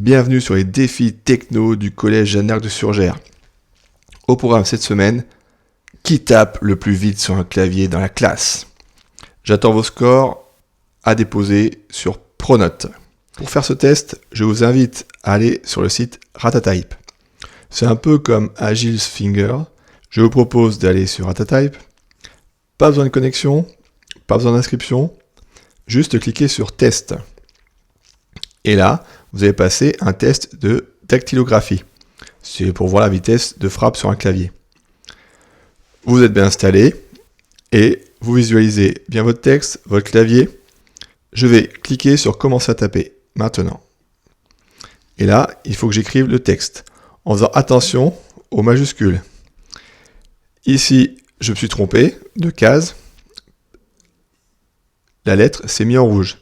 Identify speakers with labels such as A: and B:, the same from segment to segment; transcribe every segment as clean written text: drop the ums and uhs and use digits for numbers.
A: Bienvenue sur les défis techno du collège Jeanne-d'Arc de Surgères. Au programme cette semaine, qui tape le plus vite sur un clavier dans la classe? J'attends vos scores à déposer sur Pronote. Pour faire ce test, je vous invite à aller sur le site Ratatype. C'est un peu comme Agile Finger. Je vous propose d'aller sur Ratatype. Pas besoin de connexion, pas besoin d'inscription, juste cliquer sur Test. Et là, vous allez passer un test de dactylographie. C'est pour voir la vitesse de frappe sur un clavier. Vous êtes bien installé et vous visualisez bien votre texte, votre clavier. Je vais cliquer sur Commencer à taper maintenant. Et là, il faut que j'écrive le texte en faisant attention aux majuscules. Ici, je me suis trompé de case. La lettre s'est mise en rouge.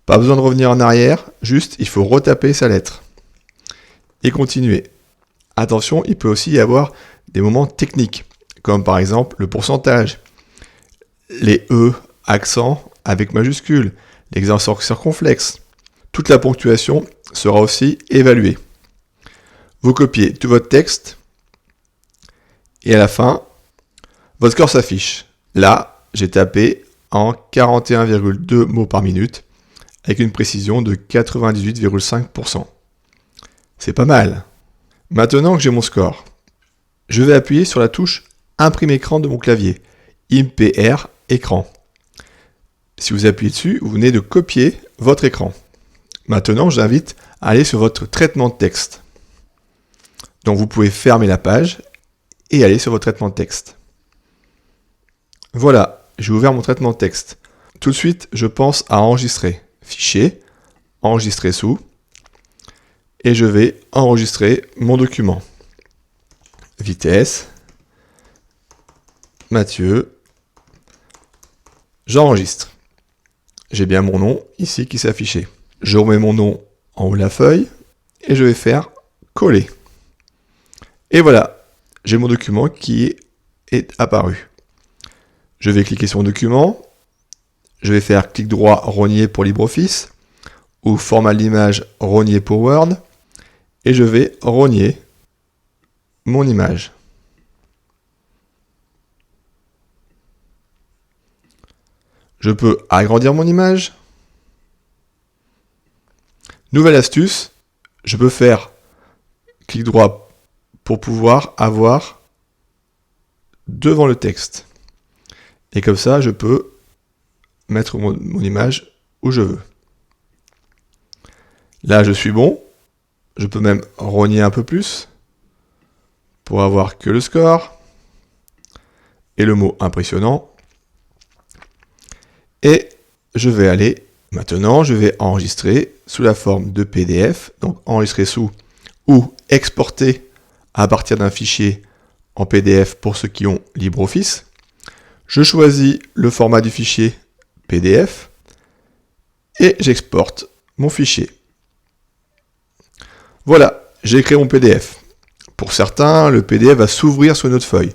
A: Pas besoin de revenir en arrière, juste il faut retaper sa lettre. Et continuer. Attention, il peut aussi y avoir des moments techniques, comme par exemple le pourcentage, les E, accents avec majuscules, l'exemple circonflexe. Toute la ponctuation sera aussi évaluée. Vous copiez tout votre texte, et à la fin, votre score s'affiche. Là, j'ai tapé en 41,2 mots par minute, avec une précision de 98,5%. C'est pas mal. Maintenant que j'ai mon score, je vais appuyer sur la touche Imprime écran de mon clavier, IMPR écran. Si vous appuyez dessus, vous venez de copier votre écran. Maintenant, j'invite à aller sur votre traitement de texte. Donc vous pouvez fermer la page et aller sur votre traitement de texte. Voilà, j'ai ouvert mon traitement de texte. Tout de suite, je pense à enregistrer. Fichier, enregistrer sous, et je vais enregistrer mon document. Vitesse, Mathieu, j'enregistre. J'ai bien mon nom ici qui s'est affiché. Je remets mon nom en haut de la feuille, et je vais faire coller. Et voilà, j'ai mon document qui est apparu. Je vais cliquer sur mon document. Je vais faire clic droit rogner pour LibreOffice ou format d'image rogner pour Word et je vais rogner mon image. Je peux agrandir mon image. Nouvelle astuce, je peux faire clic droit pour pouvoir avoir devant le texte. Et comme ça, je peux mettre mon image où je veux. Là, je suis bon. Je peux même rogner un peu plus pour avoir que le score et le mot impressionnant. Et je vais aller, maintenant, je vais enregistrer sous la forme de PDF, donc enregistrer sous ou exporter à partir d'un fichier en PDF pour ceux qui ont LibreOffice. Je choisis le format du fichier PDF et j'exporte mon fichier. Voilà, j'ai créé mon PDF. Pour certains, le PDF va s'ouvrir sur une autre feuille.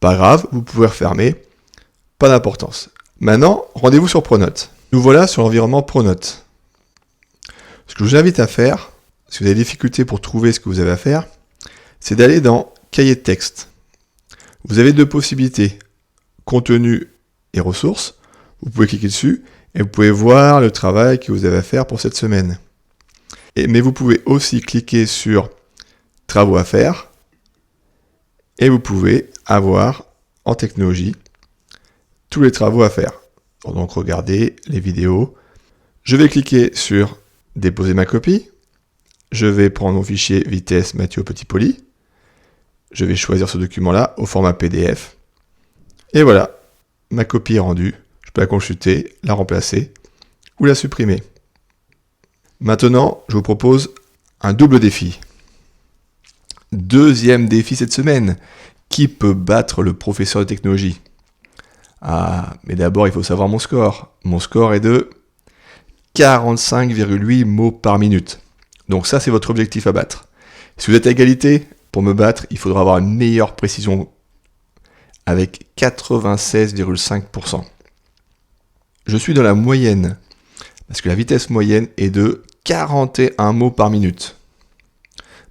A: Pas grave, vous pouvez refermer, pas d'importance. Maintenant, rendez-vous sur Pronote. Nous voilà sur l'environnement Pronote. Ce que je vous invite à faire, si vous avez des difficultés pour trouver ce que vous avez à faire, c'est d'aller dans Cahier de texte. Vous avez deux possibilités, contenu et ressources. Vous pouvez cliquer dessus et vous pouvez voir le travail que vous avez à faire pour cette semaine. Mais vous pouvez aussi cliquer sur Travaux à faire et vous pouvez avoir en technologie tous les travaux à faire. Donc regardez les vidéos. Je vais cliquer sur Déposer ma copie. Je vais prendre mon fichier vitesse Mathieu Petit Poli. Je vais choisir ce document-là au format PDF. Et voilà, ma copie est rendue. Je peux la consulter, la remplacer ou la supprimer. Maintenant, je vous propose un double défi. Deuxième défi cette semaine. Qui peut battre le professeur de technologie? Ah, mais d'abord, il faut savoir mon score. Mon score est de 45,8 mots par minute. Donc ça, c'est votre objectif à battre. Si vous êtes à égalité, pour me battre, il faudra avoir une meilleure précision avec 96,5%. Je suis dans la moyenne, parce que la vitesse moyenne est de 41 mots par minute.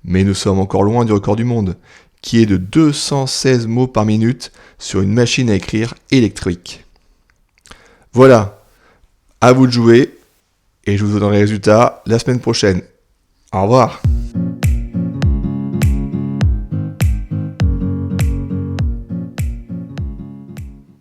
A: Mais nous sommes encore loin du record du monde, qui est de 216 mots par minute sur une machine à écrire électrique. Voilà, à vous de jouer, et je vous donnerai les résultats la semaine prochaine. Au revoir.